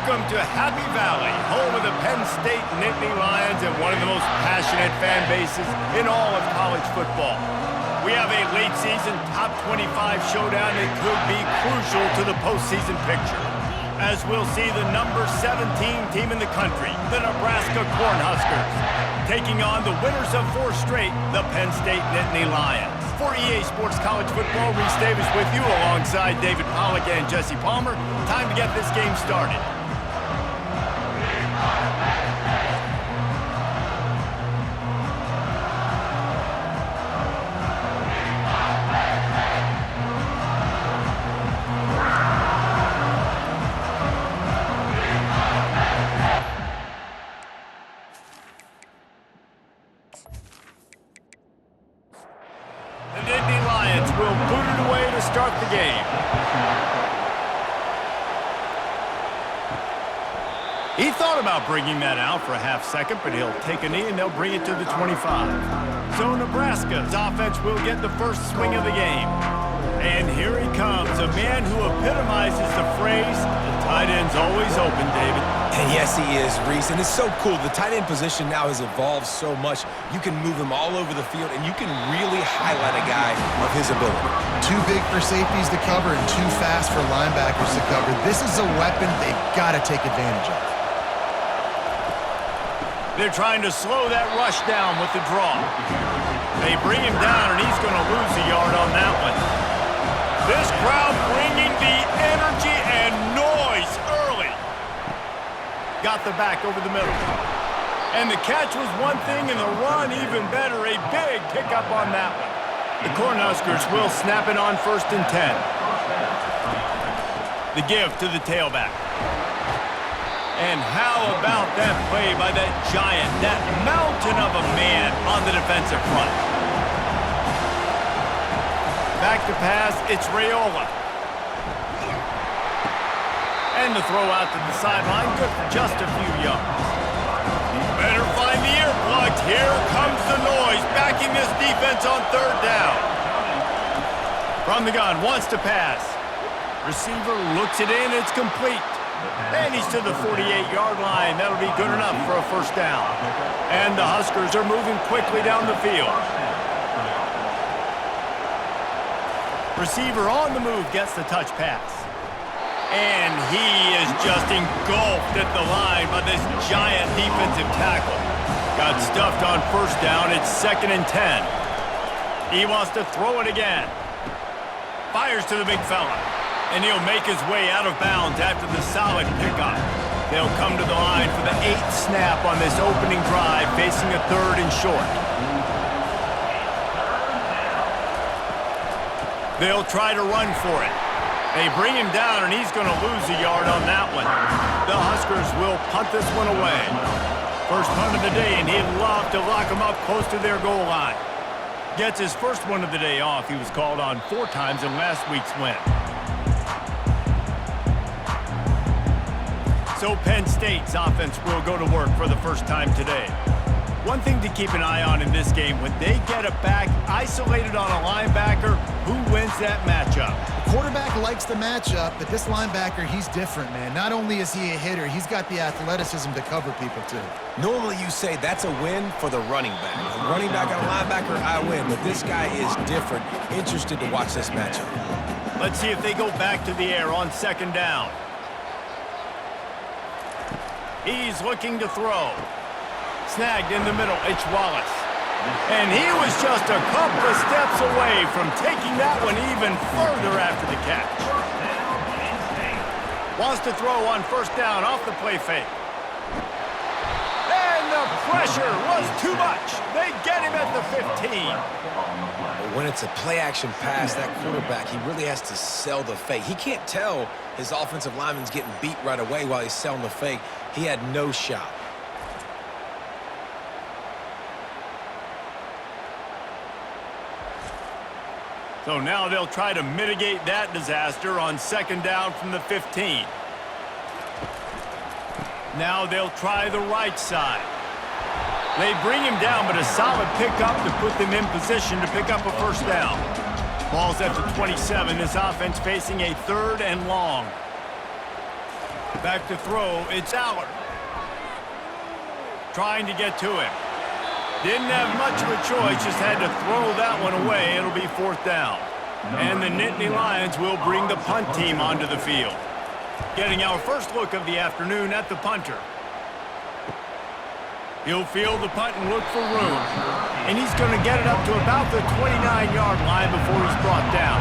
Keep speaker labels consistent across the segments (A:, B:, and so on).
A: Welcome to Happy Valley, home of the Penn State Nittany Lions and one of the most passionate fan bases in all of college football. We have a late season top 25 showdown that could be crucial to the postseason picture, as we'll see the number 17 team in the country, the Nebraska Cornhuskers, taking on the winners of 4 straight, the Penn State Nittany Lions. For EA Sports College Football, Reese Davis with you alongside David Pollack and Jesse Palmer. Time to get this game started. The Nittany Lions will boot it away to start the game. He thought about bringing that out for a half second, but he'll take a knee and they'll bring it to the 25. So Nebraska's offense will get the first swing of the game. And here he comes, a man who epitomizes the phrase, the tight end's always open, David.
B: And yes, he is, Reese, and it's so cool. The tight end position now has evolved so much. You can move him all over the field, and you can really highlight a guy of his ability.
C: Too big for safeties to cover and too fast for linebackers to cover. This is a weapon they've got to take advantage of.
A: They're trying to slow that rush down with the draw. They bring him down, and he's going to lose a yard on that one. This crowd bringing the energy and noise early. Got the back over the middle. And the catch was one thing, and the run even better. A big pickup on that one. The Cornhuskers will snap it on 1st and 10. The give to the tailback. And how about that play by that giant, that mountain of a man on the defensive front? Back to pass, it's Raiola. And the throw out to the sideline, good for just a few yards. Better find the earplugs. Here comes the noise, backing this defense on 3rd down. From the gun, wants to pass. Receiver looks it in, it's complete. And he's to the 48-yard line. That'll be good enough for a 1st down. And the Huskers are moving quickly down the field. Receiver on the move gets the touch pass. And he is just engulfed at the line by this giant defensive tackle. Got stuffed on 1st down. It's 2nd and 10. He wants to throw it again. Fires to the big fella. And he'll make his way out of bounds after the solid pickup. They'll come to the line for the 8th snap on this opening drive, facing a 3rd and short. They'll try to run for it. They bring him down, and he's going to lose a yard on that one. The Huskers will punt this one away. First punt of the day, and he'd love to lock him up close to their goal line. Gets his first one of the day off. He was called on 4 times in last week's win. So Penn State's offense will go to work for the first time today. One thing to keep an eye on in this game, when they get it back isolated on a linebacker, who wins that matchup?
C: The quarterback likes the matchup, but this linebacker, he's different, man. Not only is he a hitter, he's got the athleticism to cover people, too.
B: Normally you say that's a win for the running back. The running back on a linebacker, I win, but this guy is different. Interested to watch this matchup.
A: Let's see if they go back to the air on 2nd down. He's looking to throw. Snagged in the middle, it's Wallace. And he was just a couple of steps away from taking that one even further after the catch. Wants to throw on 1st down off the play fake. And the pressure was too much. They get him at the 15.
B: But when it's a play-action pass, that quarterback, he really has to sell the fake. He can't tell his offensive lineman's getting beat right away while he's selling the fake. He had no shot.
A: So now they'll try to mitigate that disaster on 2nd down from the 15. Now they'll try the right side. They bring him down, but a solid pickup to put them in position to pick up a 1st down. Ball's at the 27. This offense facing a 3rd and long. Back to throw, it's Aller. Trying to get to him. Didn't have much of a choice, just had to throw that one away. It'll be 4th down. And the Nittany Lions will bring the punt team onto the field. Getting our first look of the afternoon at the punter. He'll field the punt and look for room. And he's going to get it up to about the 29-yard line before he's brought down.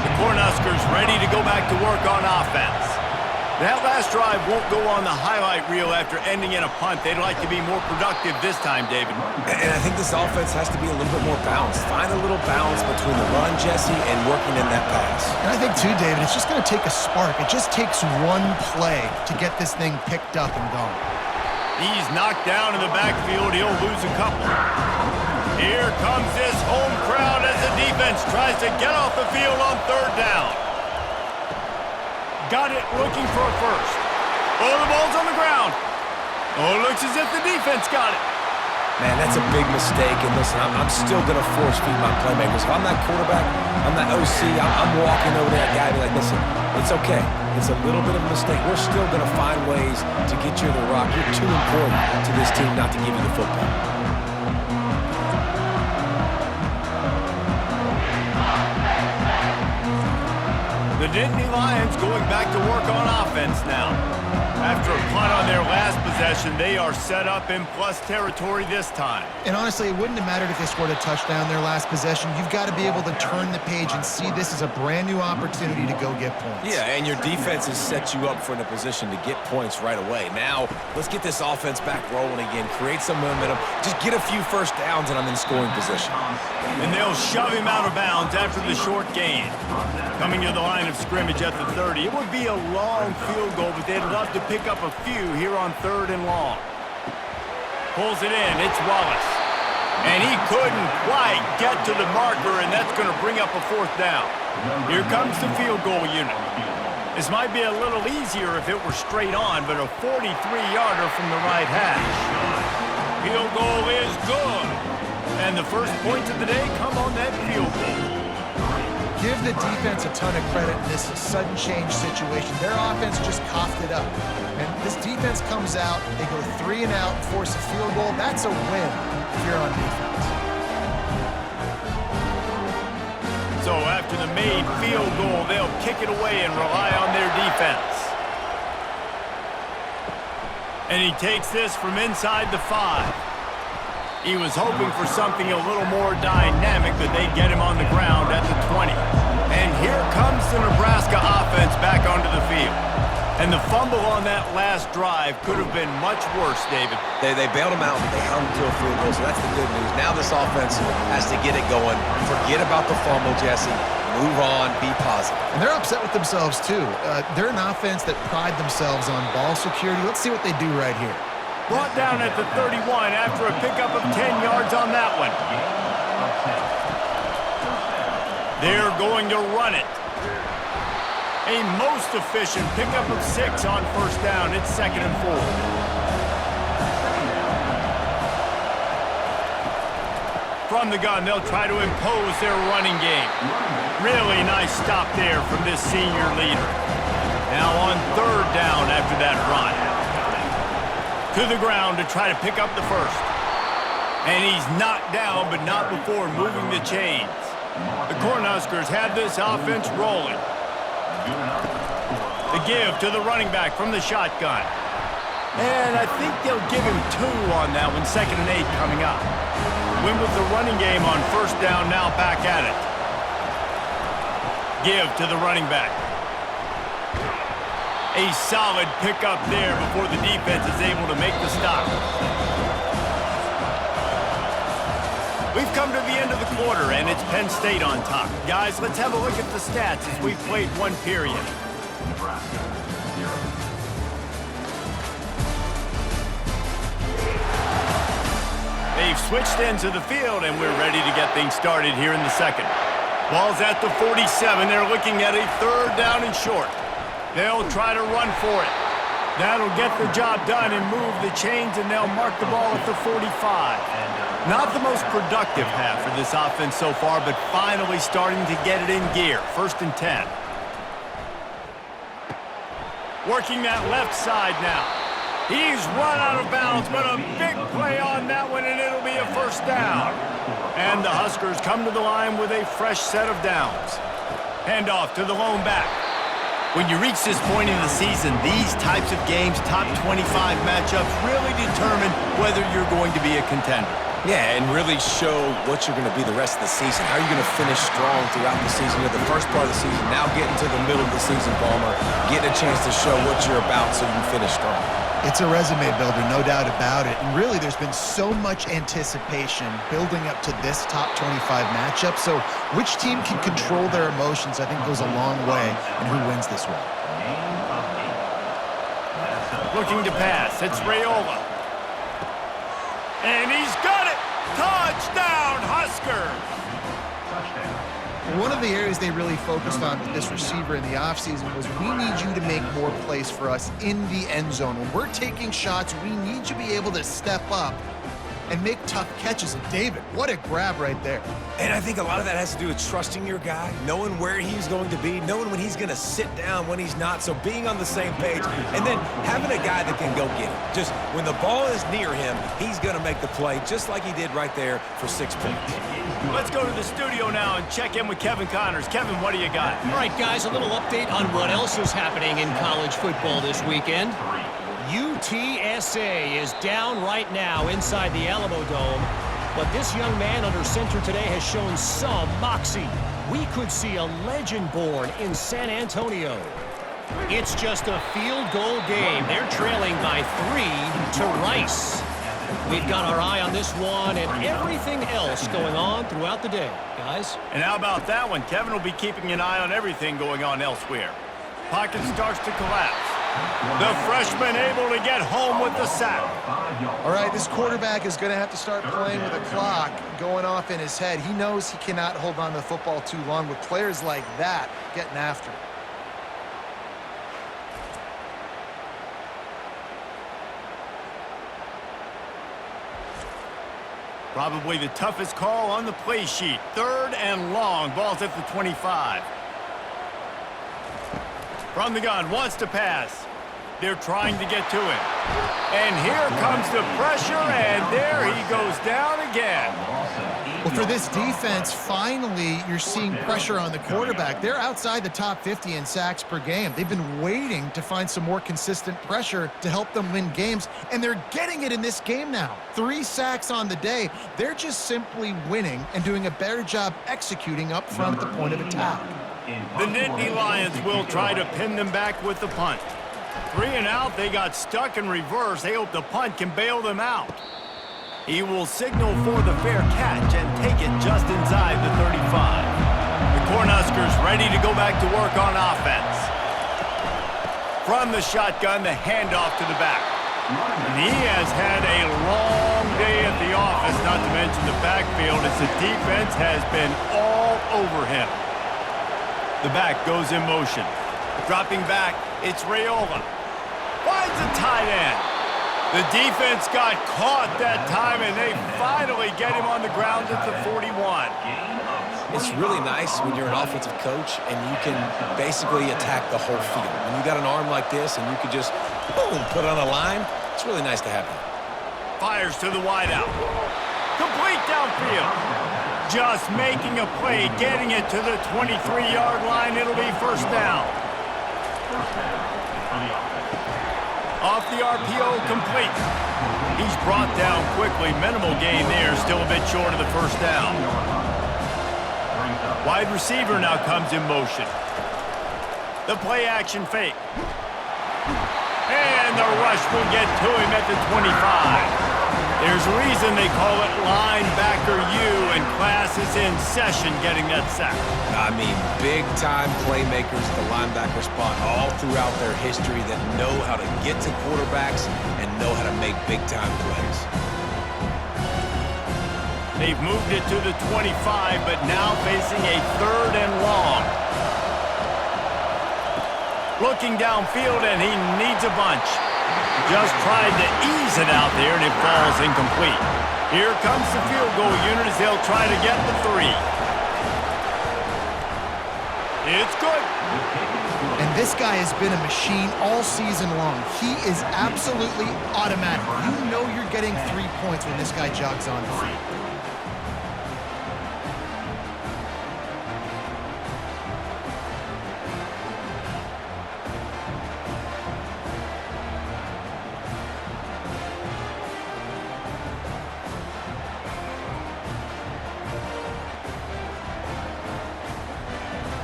A: The Cornhuskers ready to go back to work on offense. That last drive won't go on the highlight reel after ending in a punt. They'd like to be more productive this time, David.
B: And I think this offense has to be a little bit more balanced. Find a little balance between the run, Jesse, and working in that pass.
C: And I think, too, David, it's just going to take a spark. It just takes one play to get this thing picked up and going.
A: He's knocked down in the backfield. He'll lose a couple. Here comes this home crowd as the defense tries to get off the field on 3rd down. Got it, looking for a first. Oh, the ball's on the ground. Oh, it looks as if the defense got it.
B: Man, that's a big mistake. And listen, I'm still going to force feed my playmakers. If I'm that quarterback, I'm that OC, I'm walking over to that guy and be like, listen, it's okay. It's a little bit of a mistake. We're still going to find ways to get you the rock. You're too important to this team not to give you the football.
A: The Nittany Lions going back to work on offense now. After a punt on their last possession, they are set up in plus territory this time.
C: And honestly, it wouldn't have mattered if they scored a touchdown their last possession. You've got to be able to turn the page and see this as a brand new opportunity to go get points.
B: Yeah, and your defense has set you up for in a position to get points right away. Now, let's get this offense back rolling again, create some momentum, just get a few first downs, and I'm in scoring position.
A: And they'll shove him out of bounds after the short gain. Coming to the line of scrimmage at the 30. It would be a long field goal, but they'd love to pick up a few here on 3rd and long. Pulls it in. It's Wallace. And he couldn't quite get to the marker, and that's going to bring up a 4th down. Here comes the field goal unit. This might be a little easier if it were straight on, but a 43-yarder from the right hash. Field goal is good. And the first points of the day come on that field goal.
C: Give the defense a ton of credit in this sudden change situation. Their offense just coughed it up. And this defense comes out, they go 3 and out, force a field goal. That's a win if you're on defense.
A: So after the made field goal, they'll kick it away and rely on their defense. And he takes this from inside the 5. He was hoping for something a little more dynamic, but they get him on the ground at the 20. And here comes the Nebraska offense back onto the field. And the fumble on that last drive could have been much worse, David.
B: They bailed him out, but they held him to a field goal, so that's the good news. Now this offense has to get it going. Forget about the fumble, Jesse. Move on, be positive.
C: And they're upset with themselves, too. They're an offense that pride themselves on ball security. Let's see what they do right here.
A: Brought down at the 31 after a pickup of 10 yards on that one. They're going to run it. A most efficient pickup of 6 on 1st down. It's 2nd and 4. From the gun, they'll try to impose their running game. Really nice stop there from this senior leader. Now on 3rd down after that run. To the ground to try to pick up the first. And he's knocked down, but not before moving the chains. The Cornhuskers have this offense rolling. The give to the running back from the shotgun. And I think they'll give him 2 on that one, 2nd and 8 coming up. Win with the running game on 1st down, now back at it. Give to the running back. A solid pickup there before the defense is able to make the stop. We've come to the end of the quarter, and it's Penn State on top. Guys, let's have a look at the stats as we've played 1 period.
D: Nebraska, 0.
A: They've switched ends of the field, and we're ready to get things started here in the 2nd. Ball's at the 47. They're looking at a 3rd down and short. They'll try to run for it. That'll get the job done and move the chains, and they'll mark the ball at the 45. Not the most productive half for this offense so far, but finally starting to get it in gear. 1st and 10. Working that left side now. He's run out of bounds, but a big play on that one, and it'll be a first down. And the Huskers come to the line with a fresh set of downs. Handoff to the lone back. When you reach this point in the season, these types of games, top 25 matchups, really determine whether you're going to be a contender.
B: Yeah, and really show what you're going to be the rest of the season. How are you going to finish strong throughout the season? You're the first part of the season, now getting to the middle of the season, Palmer, getting a chance to show what you're about so you can finish strong.
C: It's a resume builder, no doubt about it. And really, there's been so much anticipation building up to this top 25 matchup. So which team can control their emotions, I think, goes a long way in who wins this one.
A: Looking to pass. It's Raiola. And he's got it! Touchdown, Huskers!
C: One of the areas they really focused on with this receiver in the offseason was we need you to make more plays for us in the end zone. When we're taking shots, we need you to be able to step up and make tough catches. And David, what a grab right there.
B: And I think a lot of that has to do with trusting your guy, knowing where he's going to be, knowing when he's going to sit down, when he's not, so being on the same page, and then having a guy that can go get it. Just when the ball is near him, he's going to make the play, just like he did right there for 6 points.
A: Let's go to the studio now and check in with Kevin Connors. Kevin, what do you got?
E: All right, guys, a little update on what else is happening in college football this weekend. UTSA is down right now inside the Alamo Dome, but this young man under center today has shown some moxie. We could see a legend born in San Antonio. It's just a field goal game. They're trailing by 3 to Rice. We've got our eye on this one and everything else going on throughout the day, guys.
A: And how about that one? Kevin will be keeping an eye on everything going on elsewhere. Pocket starts to collapse. The freshman able to get home with the sack.
C: All right, this quarterback is going to have to start playing with a clock going off in his head. He knows he cannot hold on to the football too long with players like that getting after him.
A: Probably the toughest call on the play sheet. 3rd and long. Ball's at the 25. From the gun, wants to pass. They're trying to get to him. And here comes the pressure, and there he goes down again.
C: Well, for this defense, finally, you're seeing pressure on the quarterback. They're outside the top 50 in sacks per game. They've been waiting to find some more consistent pressure to help them win games, and they're getting it in this game now. 3 sacks on the day. They're just simply winning and doing a better job executing up front at the point of attack.
A: The Nittany Lions will try to pin them back with the punt. 3 and out, they got stuck in reverse. They hope the punt can bail them out. He will signal for the fair catch and take it just inside the 35. The Cornhuskers ready to go back to work on offense. From the shotgun, the handoff to the back. And he has had a long day at the office, not to mention the backfield, as the defense has been all over him. The back goes in motion. Dropping back, it's Raiola. Finds a tight end. The defense got caught that time, and they finally get him on the ground at the 41.
B: It's really nice when you're an offensive coach and you can basically attack the whole field. When you got an arm like this and you can just, boom, put on a line, it's really nice to have that.
A: Fires to the wideout. Complete downfield. Just making a play, getting it to the 23-yard line. It'll be first down. Off the RPO, complete. He's brought down quickly. Minimal gain there, still a bit short of the first down. Wide receiver now comes in motion. The play action fake. And the rush will get to him at the 25. There's a reason they call it linebacker U, and class is in session getting that sack.
B: I mean, big-time playmakers at the linebacker spot all throughout their history that know how to get to quarterbacks and know how to make big-time plays.
A: They've moved it to the 25, but now facing a 3rd and long. Looking downfield, and he needs a bunch. Just tried to ease it out there, and it falls incomplete. Here comes the field goal unit as they'll try to get the 3. It's good.
C: And This guy has been a machine all season long. He is absolutely automatic. You know you're getting 3 points when this guy jogs on the field.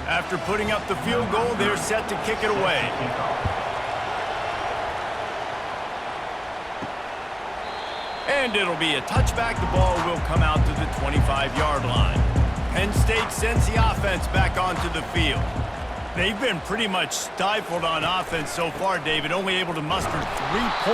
A: After putting up the field goal, they're set to kick it away. And it'll be a touchback. The ball will come out to the 25-yard line. Penn State sends the offense back onto the field. They've been pretty much stifled on offense so far, David, only able to muster 3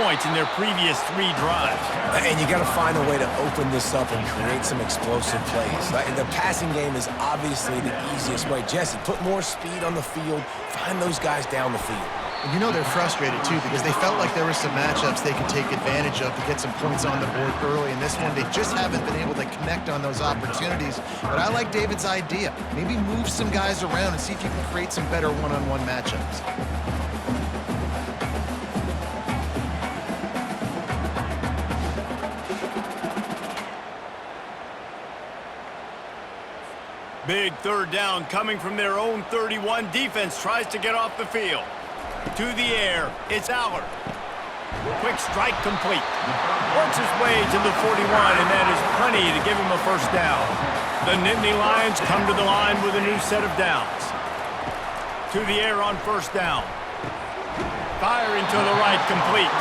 A: points in their previous 3 drives.
B: And you got to find a way to open this up and create some explosive plays. The passing game is obviously the easiest way. Jesse, put more speed on the field, find those guys down the field.
C: And you know they're frustrated, too, because they felt like there were some matchups they could take advantage of to get some points on the board early. In this one, they just haven't been able to connect on those opportunities. But I like David's idea. Maybe move some guys around and see if you can create some better one-on-one matchups.
A: Big third down coming from their own 31. Defense tries to get off the field. To the air, it's Allard. Quick strike complete. Works his way to the 41, and that is plenty to give him a first down. The Nittany Lions come to the line with a new set of downs. To the air on first down. Firing to the right, complete.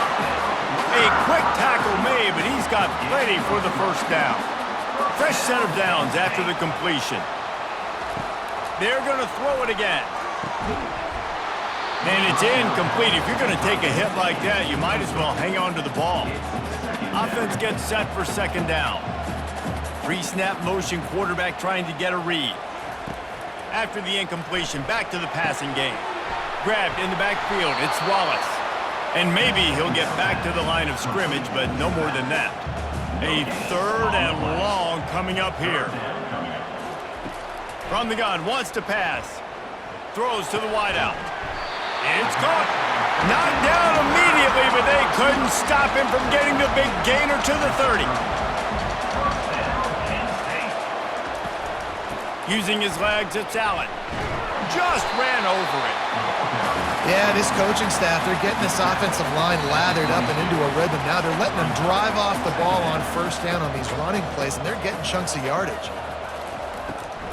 A: A quick tackle made, but he's got plenty for the first down. Fresh set of downs after the completion. They're going to throw it again. And it's incomplete. If you're going to take a hit like that, you might as well hang on to the ball. Offense gets set for second down. Pre-snap motion, quarterback trying to get a read. After the incompletion, back to the passing game. Grabbed in the backfield, it's Wallace. And maybe he'll get back to the line of scrimmage, but no more than that. A third and long coming up here. From the gun, wants to pass. Throws to the wideout. It's caught. Knocked down immediately, but they couldn't stop him from getting the big gainer to the 30. Using his legs, it's Allen. Just ran over it.
C: Yeah, this coaching staff, they're getting this offensive line lathered up and into a rhythm. Now they're letting them drive off the ball on first down on these running plays, and they're getting chunks of yardage.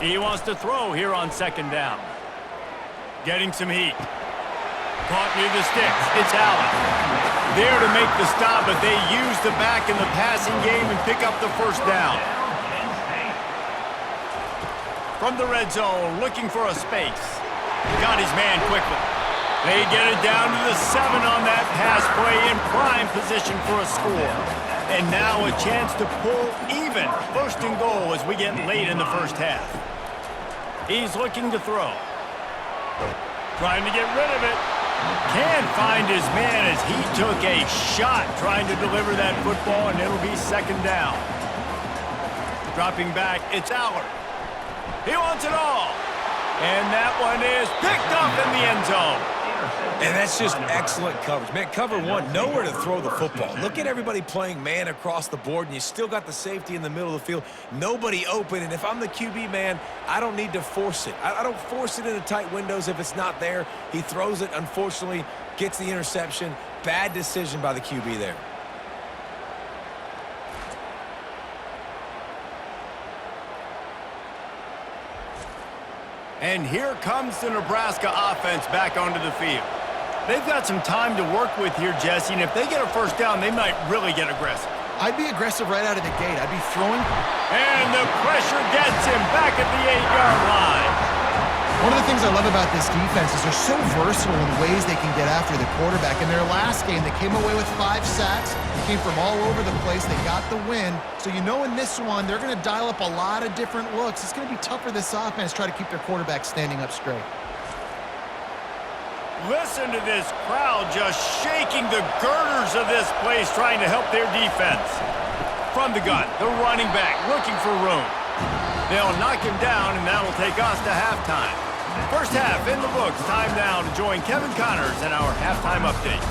A: He wants to throw here on second down. Getting some heat. Caught near the sticks. It's Allen. There to make the stop, but they use the back in the passing game and pick up the first down. From the red zone, looking for a space. Got his man quickly. They get it down to the 7 on that pass play in prime position for a score. And now a chance to pull even. First and goal as we get late in the first half. He's looking to throw. Trying to get rid of it. Can't find his man as he took a shot trying to deliver that football, and it'll be second down. Dropping back, it's Allard. He wants it all. And that one is picked up in the end zone.
B: And that's just excellent coverage. Man, cover one, nowhere to throw the football. Look at everybody playing man across the board, and you still got the safety in the middle of the field. Nobody open, and if I'm the QB, man, I don't need to force it. I don't force it into tight windows if it's not there. He throws it, unfortunately, gets the interception. Bad decision by the QB there.
A: And here comes the Nebraska offense back onto the field. They've got some time to work with here, Jesse, and if they get a first down, they might really get aggressive.
C: I'd be aggressive right out of the gate. I'd be throwing.
A: And the pressure gets him back at the 8-yard line.
C: One of the things I love about this defense is they're so versatile in ways they can get after the quarterback. In their last game, they came away with 5 sacks. They came from all over the place. They got the win. So you know in this one, they're going to dial up a lot of different looks. It's going to be tough for this offense to try to keep their quarterback standing up straight.
A: Listen to this crowd just shaking the girders of this place trying to help their defense. From the gun, the running back looking for room. They'll knock him down, and that'll take us to halftime. First half in the books. Time now to join Kevin Connors in our halftime update.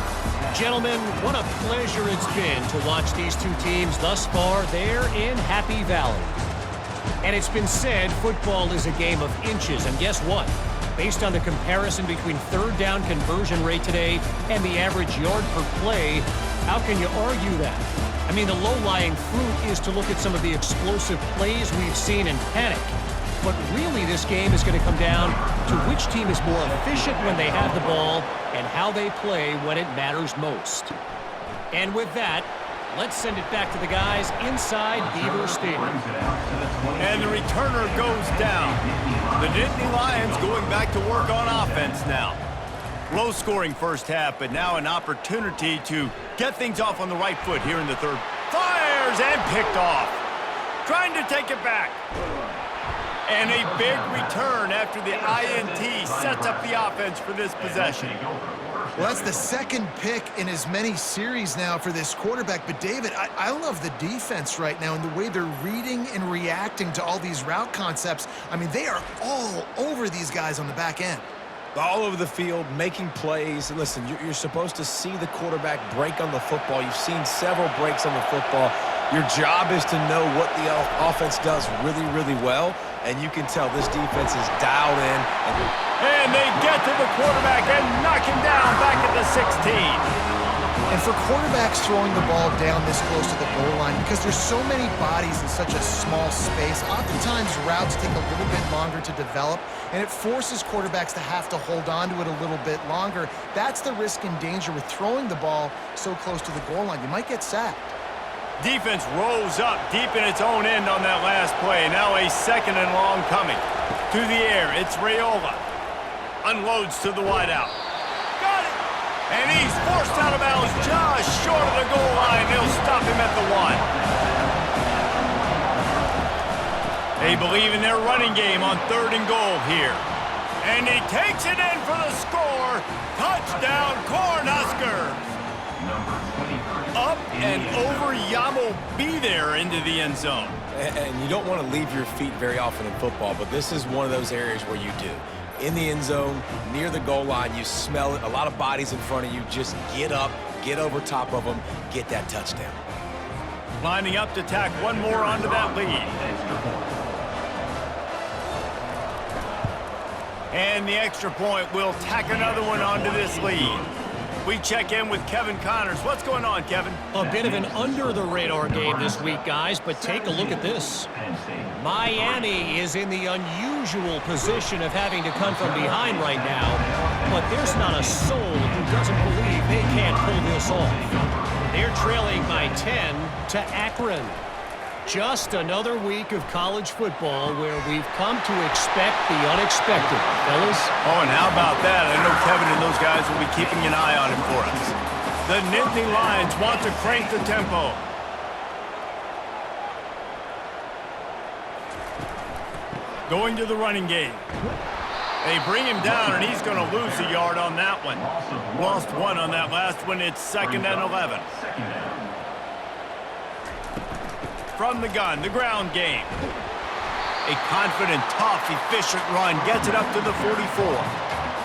E: Gentlemen, what a pleasure it's been to watch these two teams thus far there in Happy Valley. And it's been said football is a game of inches, and guess what? Based on the comparison between third down conversion rate today and the average yard per play, how can you argue that? I mean, the low-lying fruit is to look at some of the explosive plays we've seen in panic. But really, this game is going to come down to which team is more efficient when they have the ball and how they play when it matters most. And with that, let's send it back to the guys inside Beaver Stadium.
A: And the returner goes down. The Nittany Lions going back to work on offense now. Low-scoring first half, but now an opportunity to get things off on the right foot here in the third. Fires and picked off. Trying to take it back. And a big return after the INT sets up the offense for this possession.
C: Well, that's the second pick in as many series now for this quarterback. But, David, I love the defense right now and the way they're reading and reacting to all these route concepts. I mean, they are all over these guys on the back end.
B: All over the field, making plays. And listen, you're supposed to see the quarterback break on the football. You've seen several breaks on the football. Your job is to know what the offense does really, really well. And you can tell this defense is dialed in.
A: And they get to the quarterback and knock him down back at the 16.
C: And for quarterbacks throwing the ball down this close to the goal line, because there's so many bodies in such a small space, oftentimes routes take a little bit longer to develop, and it forces quarterbacks to have to hold on to it a little bit longer. That's the risk and danger with throwing the ball so close to the goal line. You might get sacked.
A: Defense rose up deep in its own end on that last play. Now a second and long coming. To the air, it's Raiola. Unloads to the wideout. Got it! And he's forced out of bounds just short of the goal line. They'll stop him at the 1. They believe in their running game on 3rd and goal here. And he takes it in for the score. Touchdown, Cornhuskers! Up and over Yamo be there into the end zone.
B: And you don't want to leave your feet very often in football, but this is one of those areas where you do. In the end zone, near the goal line, you smell it. A lot of bodies in front of you. Just get up, get over top of them, get that touchdown.
A: Lining up to tack one more onto that lead. And the extra point will tack another one onto this lead. We check in with Kevin Connors. What's going on, Kevin?
E: A bit of an under-the-radar game this week, guys, but take a look at this. Miami is in the unusual position of having to come from behind right now, but there's not a soul who doesn't believe they can't pull this off. They're trailing by 10 to Akron. Just another week of college football where we've come to expect the unexpected, fellas.
A: Oh, and how about that? I know Kevin and those guys will be keeping an eye on it for us. The Nittany Lions want to crank the tempo. Going to the running game. They bring him down, and he's going to lose a yard on that one. Lost one on that last one. It's 2nd and 11. From the gun, the ground game. A confident, tough, efficient run gets it up to the 44.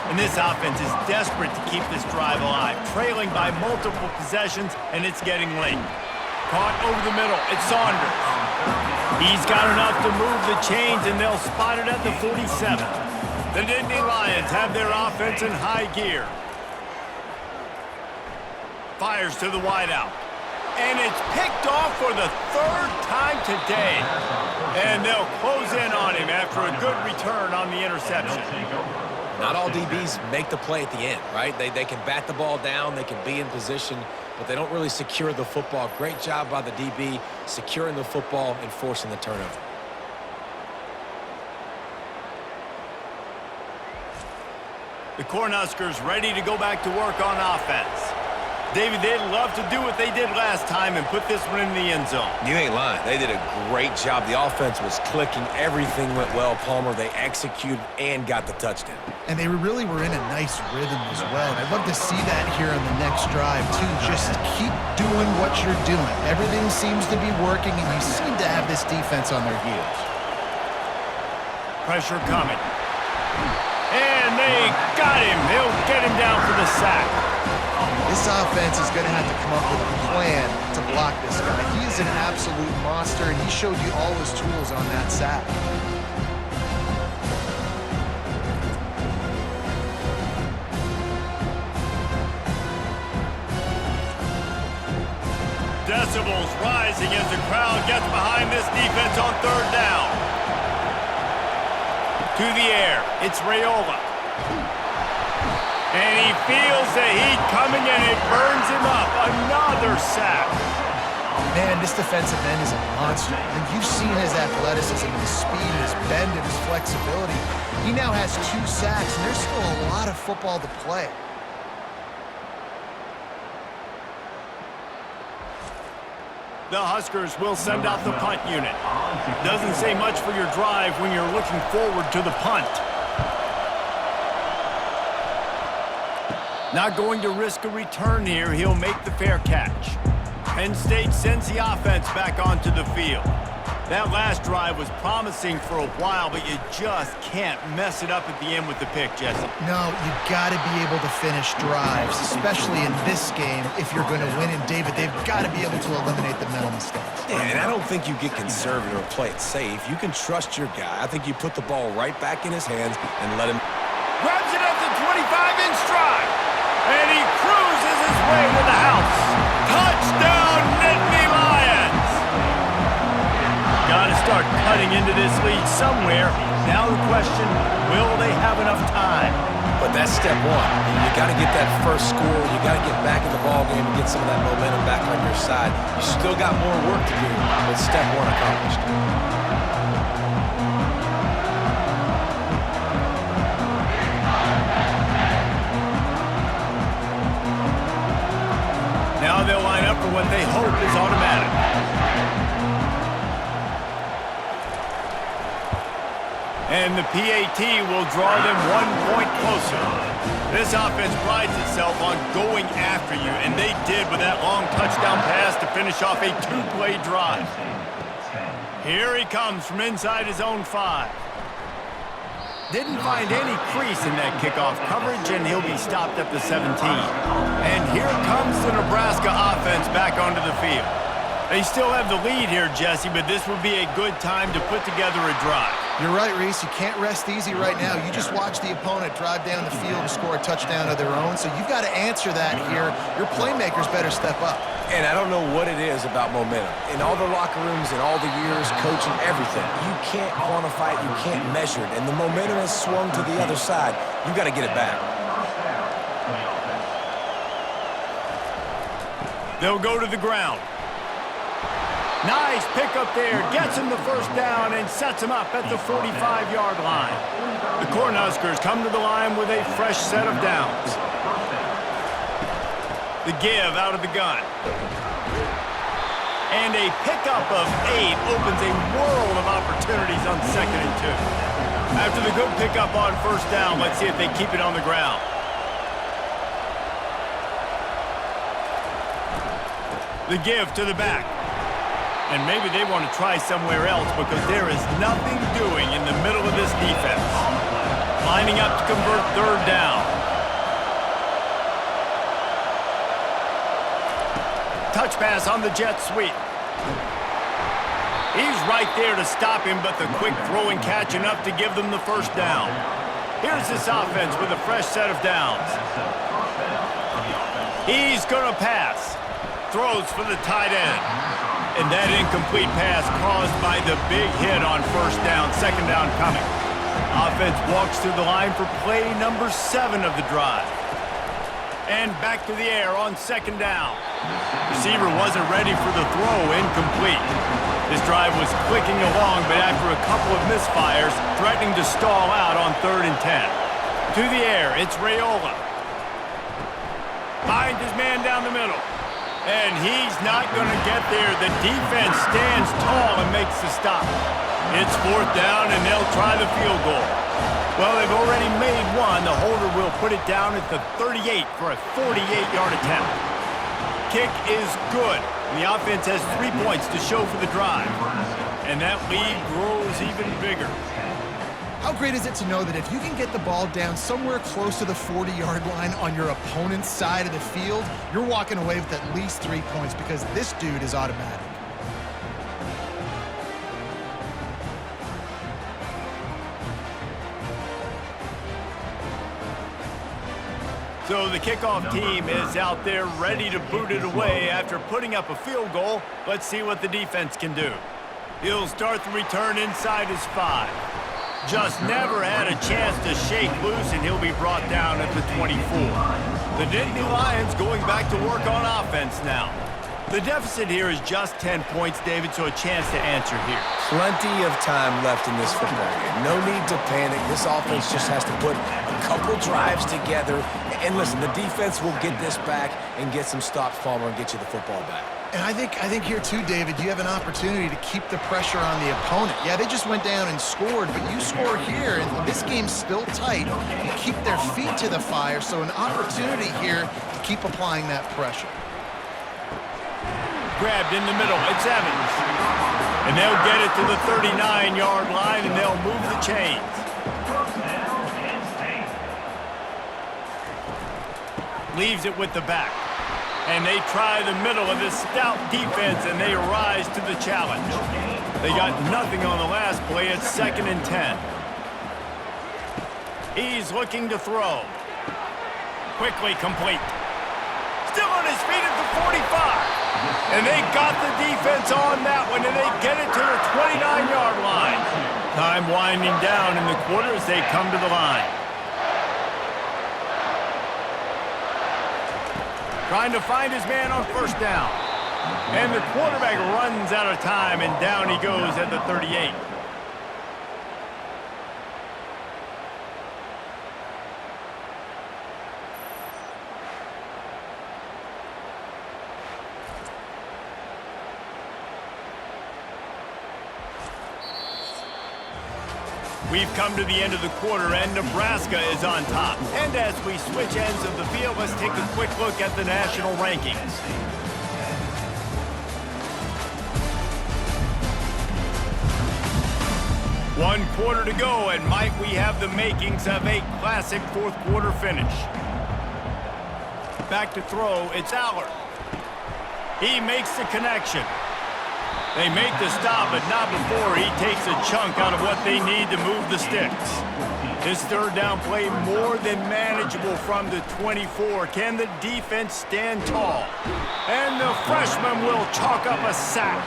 A: And this offense is desperate to keep this drive alive, trailing by multiple possessions, and it's getting late. Caught over the middle, it's Saunders. He's got enough to move the chains, and they'll spot it at the 47. The Nittany Lions have their offense in high gear. Fires to the wideout. And it's picked off for the 3rd time today. And they'll close in on him after a good return on the interception.
B: Not all DBs make the play at the end, right? They can bat the ball down, they can be in position, but they don't really secure the football. Great job by the DB securing the football and forcing the turnover.
A: The Cornhuskers ready to go back to work on offense. David, they'd love to do what they did last time and put this one in the end zone.
B: You ain't lying. They did a great job. The offense was clicking. Everything went well, Palmer. They executed and got the touchdown.
C: And they really were in a nice rhythm as well. And I'd love to see that here on the next drive, too. Just keep doing what you're doing. Everything seems to be working, and you seem to have this defense on their heels.
A: Pressure coming. And they got him. They'll get him down for the sack.
C: This offense is going to have to come up with a plan to block this guy. He is an absolute monster, and he showed you all his tools on that sack.
A: Decibels rising as the crowd gets behind this defense on third down. To the air, it's Raiola. And he feels the heat coming and it burns him up. Another sack.
C: Man, this defensive end is a monster. I mean, you've seen his athleticism, his speed, his bend, and his flexibility. He now has 2 sacks, and there's still a lot of football to play.
A: The Huskers will send out the punt unit. Doesn't say much for your drive when you're looking forward to the punt. Not going to risk a return here. He'll make the fair catch. Penn State sends the offense back onto the field. That last drive was promising for a while, but you just can't mess it up at the end with the pick, Jesse.
C: No, you got to be able to finish drives, especially in this game if you're going to win. And, David, they've got to be able to eliminate the mental mistakes.
B: Yeah, and I don't think you get conservative or play it safe. You can trust your guy. I think you put the ball right back in his hands and let him.
A: Grabs it at the 25 in stride. And he cruises his way to the house. Touchdown, Nittany Lions! Got to start cutting into this lead somewhere. Now the question, will they have enough time?
B: But that's step one. You got to get that first score. You got to get back in the ball game and get some of that momentum back on your side. You still got more work to do, but step one accomplished.
A: Now they'll line up for what they hope is automatic. And the PAT will draw them 1 point closer. This offense prides itself on going after you, and they did with that long touchdown pass to finish off a 2-play drive. Here he comes from inside his own 5. Didn't find any crease in that kickoff coverage, and he'll be stopped at the 17. And here comes the Nebraska offense back onto the field. They still have the lead here, Jesse, but this would be a good time to put together a drive.
C: You're right, Reese. You can't rest easy right now. You just watch the opponent drive down the field and score a touchdown of their own, so you've got to answer that here. Your playmakers better step up.
B: And I don't know what it is about momentum. In all the locker rooms, in all the years, coaching, everything, you can't quantify it, you can't measure it. And the momentum has swung to the other side. You've got to get it back.
A: They'll go to the ground. Nice pickup there. Gets him the first down and sets him up at the 45-yard line. The Cornhuskers come to the line with a fresh set of downs. The give out of the gun. And a pickup of 8 opens a world of opportunities on 2nd and 2. After the good pickup on first down, let's see if they keep it on the ground. The give to the back. And maybe they want to try somewhere else because there is nothing doing in the middle of this defense. Lining up to convert third down. Touch pass on the jet sweep. He's right there to stop him, but the quick throw and catch enough to give them the first down. Here's this offense with a fresh set of downs. He's going to pass. Throws for the tight end. And that incomplete pass caused by the big hit on first down, 2nd down coming. Offense walks through the line for play number 7 of the drive. And back to the air on 2nd down. Receiver wasn't ready for the throw, incomplete. This drive was clicking along, but after a couple of misfires, threatening to stall out on 3rd and 10. To the air, it's Raiola. Finds his man down the middle. And he's not going to get there. The defense stands tall and makes the stop. It's 4th down, and they'll try the field goal. Well, they've already made one. The holder will put it down at the 38 for a 48-yard attempt. Kick is good. The offense has 3 points to show for the drive. And that lead grows even bigger.
C: How great is it to know that if you can get the ball down somewhere close to the 40-yard line on your opponent's side of the field, you're walking away with at least 3 points because this dude is automatic.
A: So the kickoff team is out there ready to boot it away after putting up a field goal. Let's see what the defense can do. He'll start the return inside his 5. Just never had a chance to shake loose, and he'll be brought down at the 24. The Nittany Lions going back to work on offense now. The deficit here is just 10 points, David, so a chance to answer here.
B: Plenty of time left in this football game. No need to panic. This offense just has to put a couple drives together. And listen, the defense will get this back and get some stops, Palmer, and get you the football back.
C: And I think here too, David, you have an opportunity to keep the pressure on the opponent. Yeah, they just went down and scored, but you score here, and this game's still tight. You keep their feet to the fire, so an opportunity here to keep applying that pressure.
A: Grabbed in the middle. It's Evans. And they'll get it to the 39-yard line, and they'll move the chains. Leaves it with the back. And they try the middle of this stout defense, and they rise to the challenge. They got nothing on the last play. It's 2nd and 10. He's looking to throw. Quickly complete. Still on his feet at the 45. And they got the defense on that one, and they get it to the 29-yard line. Time winding down in the quarter as they come to the line. Trying to find his man on 1st down. And the quarterback runs out of time, and down he goes at the 38. We've come to the end of the quarter, and Nebraska is on top. And as we switch ends of the field, let's take a quick look at the national rankings. One quarter to go, and might we have the makings of a classic 4th quarter finish. Back to throw, it's Allard. He makes the connection. They make the stop, but not before he takes a chunk out of what they need to move the sticks. This 3rd down play more than manageable from the 24. Can the defense stand tall? And the freshman will chalk up a sack.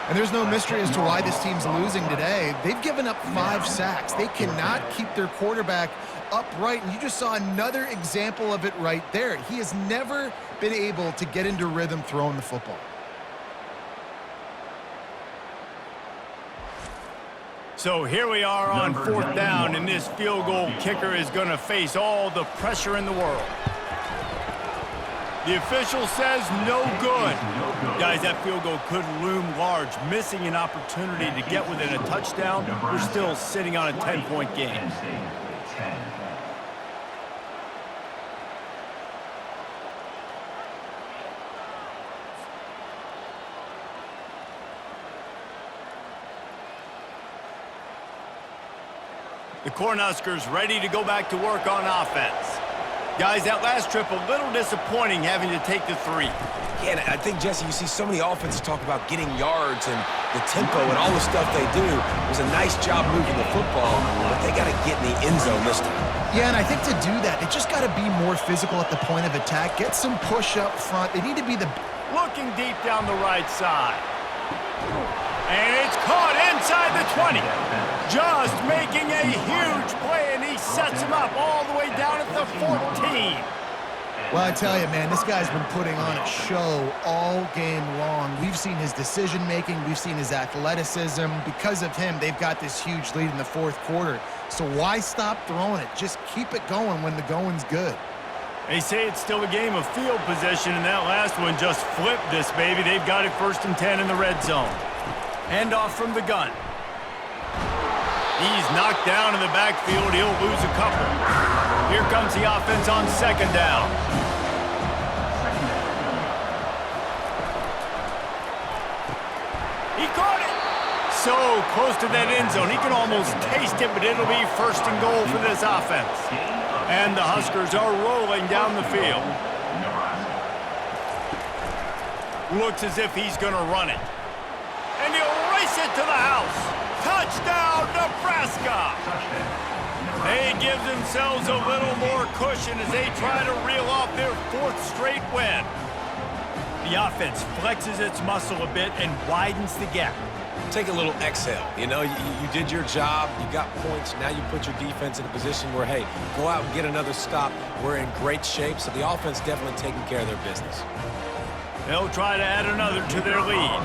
C: And there's no mystery as to why this team's losing today. They've given up 5 sacks. They cannot keep their quarterback upright, and you just saw another example of it right there. He has never been able to get into rhythm throwing the football.
A: So here we are on 4th down, and this field goal kicker is going to face all the pressure in the world. The official says no good. Guys, that field goal could loom large. Missing an opportunity to get within a touchdown. We're still sitting on a 10-point game. The Cornhuskers ready to go back to work on offense. Guys, that last trip a little disappointing having to take the 3.
B: Yeah, and I think, Jesse, you see so many offenses talk about getting yards and the tempo and all the stuff they do. It was a nice job moving the football, but they got to get in the end zone this time.
C: Yeah, and I think to do that, they just got to be more physical at the point of attack. Get some push up front. They need to be the...
A: Looking deep down the right side. And it's caught inside the 20. Just making a huge play, and he sets him up all the way down at the 14.
C: Well, I tell you, man, this guy's been putting on a show all game long. We've seen his decision-making. We've seen his athleticism. Because of him, they've got this huge lead in the 4th quarter. So why stop throwing it? Just keep it going when the going's good.
A: They say it's still a game of field position, and that last one just flipped this baby. They've got it 1st and 10 in the red zone. Handoff from the gun. He's knocked down in the backfield. He'll lose a couple. Here comes the offense on 2nd down. He caught it. So close to that end zone. He can almost taste it, but it'll be first and goal for this offense. And the Huskers are rolling down the field. Looks as if he's going to run it. And he'll race it to the house. Touchdown, Nebraska! They give themselves a little more cushion as they try to reel off their 4th straight win. The offense flexes its muscle a bit and widens the gap.
B: Take a little exhale. You know, you did your job. You got points. Now you put your defense in a position where, hey, go out and get another stop. We're in great shape, so the offense definitely taking care of their business.
A: They'll try to add another to their lead.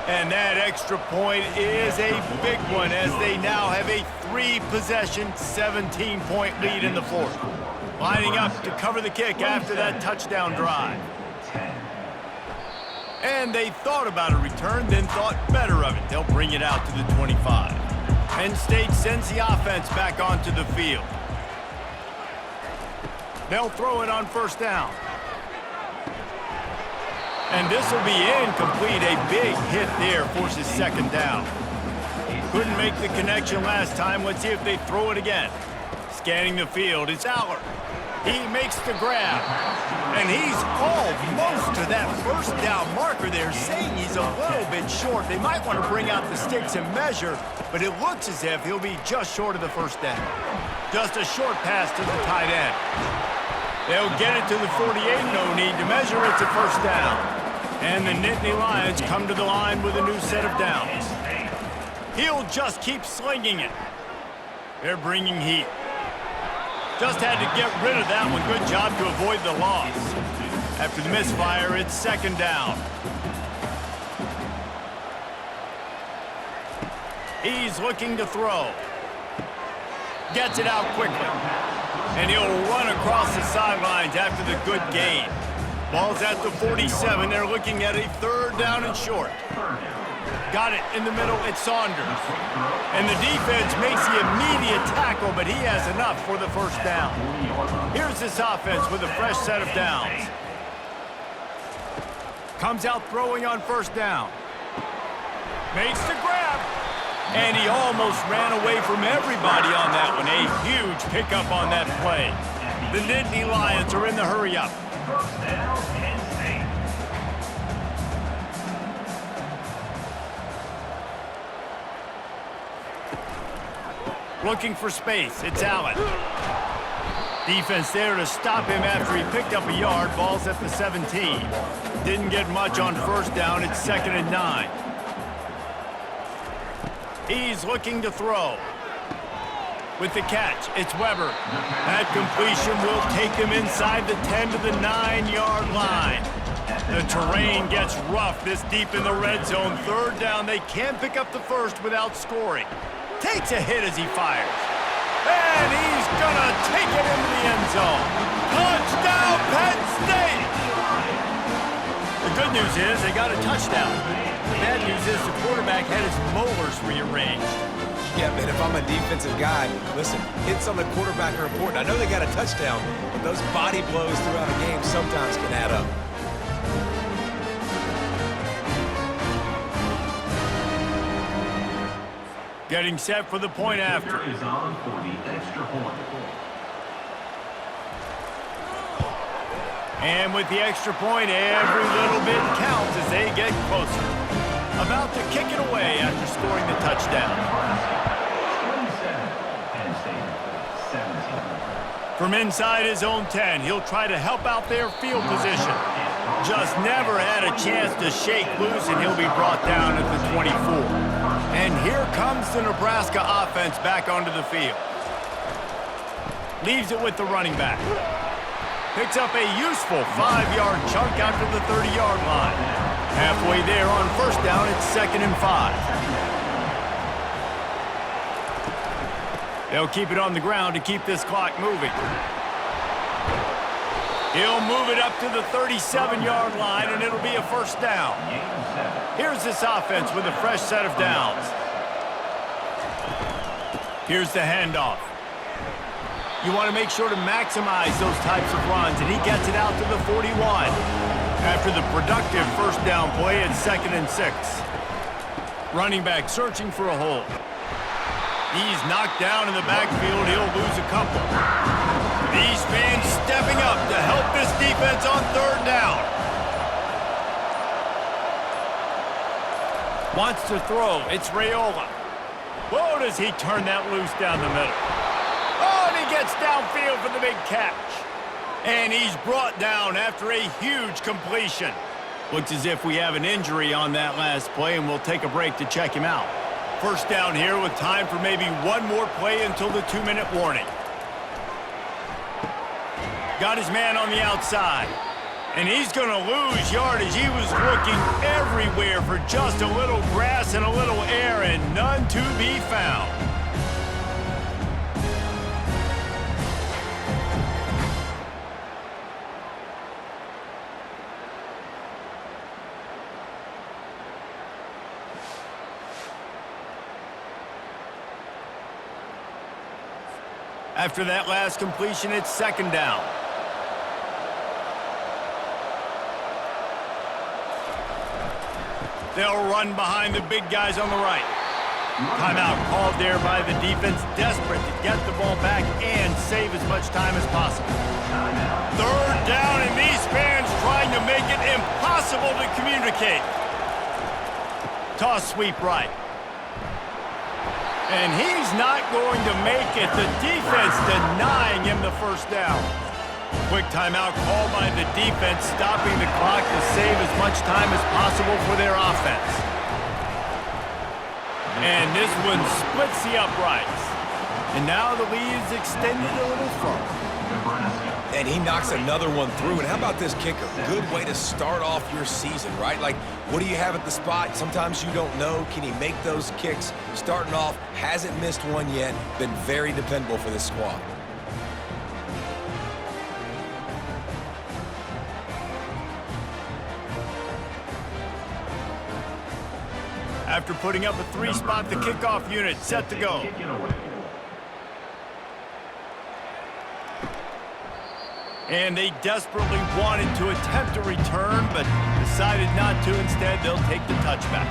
A: And that extra point is a big one as they now have a 3-possession, 17-point lead in the 4th. Lining up to cover the kick after that touchdown drive. And they thought about a return, then thought better of it. They'll bring it out to the 25. Penn State sends the offense back onto the field. They'll throw it on first down. And this will be incomplete. A big hit there forces second down. Couldn't make the connection last time. Let's see if they throw it again. Scanning the field, it's Aller. He makes the grab. And he's almost to that first down marker there, saying he's a little bit short. They might want to bring out the sticks and measure, but it looks as if he'll be just short of the first down. Just a short pass to the tight end. They'll get it to the 48, no need to measure it to first down. And the Nittany Lions come to the line with a new set of downs. He'll just keep slinging it. They're bringing heat. Just had to get rid of that one. Good job to avoid the loss. After the misfire, it's second down. He's looking to throw. Gets it out quickly. And he'll run across the sidelines after the good gain. Ball's at the 47. They're looking at a 3rd down and short. Got it in the middle. It's Saunders. And the defense makes the immediate tackle, but he has enough for the first down. Here's this offense with a fresh set of downs. Comes out throwing on first down. Makes the grab. And he almost ran away from everybody on that one. A huge pickup on that play. The Nittany Lions are in the hurry-up. Looking for space. It's Allen. Defense there to stop him after he picked up a yard. Ball's at the 17. Didn't get much on first down. It's 2nd and 9. He's looking to throw. With the catch, it's Weber. That completion will take him inside the 10 to the 9-yard line. The terrain gets rough this deep in the red zone. 3rd down, they can't pick up the first without scoring. Takes a hit as he fires. And he's gonna take it into the end zone. Touchdown, Penn State! The good news is they got a touchdown. The bad news is the quarterback had his molars rearranged.
B: Yeah, man, if I'm a defensive guy, listen, hits on the quarterback are important. I know they got a touchdown, but those body blows throughout a game sometimes can add up.
A: Getting set for the point after.
D: Is on for the extra point.
A: And with the extra point, every little bit counts as they get closer. About to kick it away after scoring the touchdown. From inside his own 10, he'll try to help out their field position. Just never had a chance to shake loose, and he'll be brought down at the 24. And here comes the Nebraska offense back onto the field. Leaves it with the running back. Picks up a useful 5-yard chunk out to the 30-yard line. Halfway there on first down, it's 2nd and 5. They'll keep it on the ground to keep this clock moving. He'll move it up to the 37-yard line, and it'll be a first down. Here's this offense with a fresh set of downs. Here's the handoff. You want to make sure to maximize those types of runs, and he gets it out to the 41. After the productive first down play, it's 2nd and 6. Running back searching for a hole. He's knocked down in the backfield. He'll lose a couple. These fans stepping up to help this defense on 3rd down. Wants to throw. It's Raiola. Whoa, does he turn that loose down the middle. Oh, and he gets downfield for the big catch. And he's brought down after a huge completion. Looks as if we have an injury on that last play, and we'll take a break to check him out. First down here with time for maybe one more play until the 2-minute warning. Got his man on the outside. And he's going to lose yardage. He was looking everywhere for just a little grass and a little air, and none to be found. After that last completion, it's 2nd down. They'll run behind the big guys on the right. Timeout called there by the defense, desperate to get the ball back and save as much time as possible. 3rd down, and these fans trying to make it impossible to communicate. Toss sweep right. And he's not going to make it. The defense denying him the first down. Quick timeout called by the defense, stopping the clock to save as much time as possible for their offense. And this one splits the uprights. And now the lead is extended a little further.
B: And he knocks another one through. And how about this kicker? Good way to start off your season, right? Like, what do you have at the spot? Sometimes you don't know. Can he make those kicks? Starting off, hasn't missed one yet. Been very dependable for this squad.
A: After putting up a 3-spot, the kickoff unit set to go. And they desperately wanted to attempt a return, but decided not to. Instead, they'll take the touchback.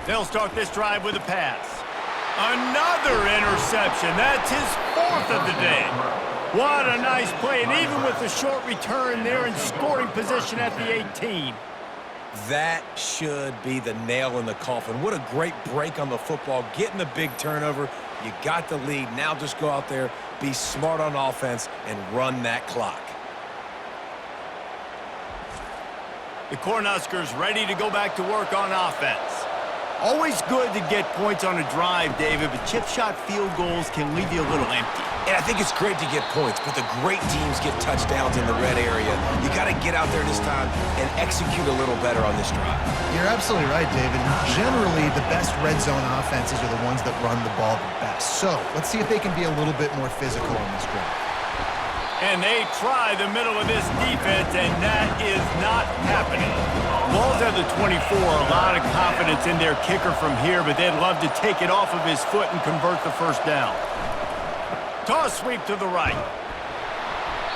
A: They'll start this drive with a pass. Another interception. That's his 4th of the day. What a nice play, and even with the short return, they're in scoring position at the 18.
B: That should be the nail in the coffin. What a great break on the football. Getting the big turnover. You got the lead. Now just go out there, be smart on offense, and run that clock.
A: The Cornhuskers ready to go back to work on offense. Always good to get points on a drive, David, but chip shot field goals can leave you a little empty.
B: And I think it's great to get points, but the great teams get touchdowns in the red area. You got to get out there this time and execute a little better on this drive.
C: You're absolutely right, David. Generally, the best red zone offenses are the ones that run the ball the best. So let's see if they can be a little bit more physical on this drive.
A: And they try the middle of this defense, and that is not happening. Ball's at the 24, a lot of confidence in their kicker from here, but they'd love to take it off of his foot and convert the first down. Toss sweep to the right.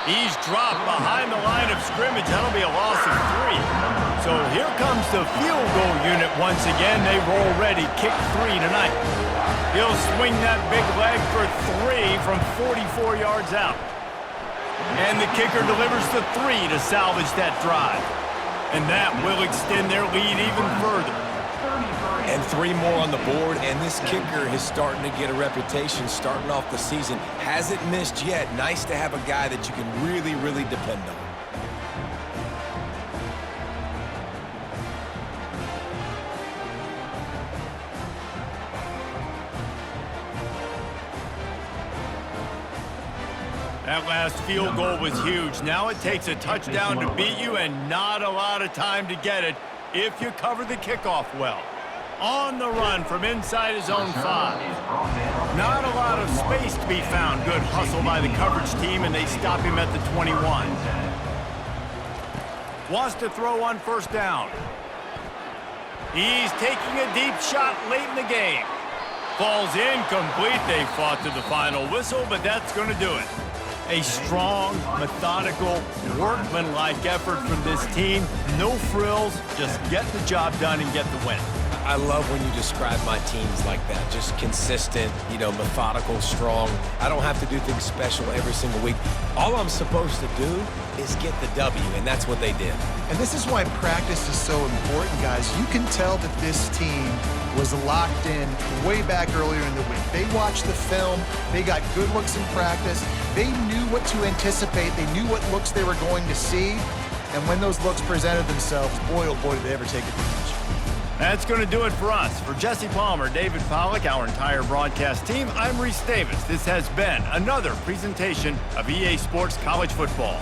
A: He's dropped behind the line of scrimmage. That'll be a loss of 3. So here comes the field goal unit once again. They roll ready, kick 3 tonight. He'll swing that big leg for 3 from 44 yards out. And the kicker delivers the 3 to salvage that drive. And that will extend their lead even further.
B: And 3 more on the board, and this kicker is starting to get a reputation starting off the season. Hasn't missed yet. Nice to have a guy that you can really, really depend on.
A: That last field goal was huge. Now it takes a touchdown to beat you and not a lot of time to get it if you cover the kickoff well. On the run from inside his own 5. Not a lot of space to be found. Good hustle by the coverage team, and they stop him at the 21. Wants to throw on first down. He's taking a deep shot late in the game. Falls incomplete. They fought to the final whistle, but that's going to do it. A strong, methodical, workmanlike effort from this team. No frills, just get the job done and get the win.
B: I love when you describe my teams like that. Just consistent, methodical, strong. I don't have to do things special every single week. All I'm supposed to do is get the W, and that's what they did.
C: And this is why practice is so important, guys. You can tell that this team was locked in way back earlier in the week. They watched the film. They got good looks in practice. They knew what to anticipate. They knew what looks they were going to see. And when those looks presented themselves, boy, oh boy, did they ever take advantage.
A: That's going to do it for us. For Jesse Palmer, David Pollack, our entire broadcast team, I'm Reese Davis. This has been another presentation of EA Sports College Football.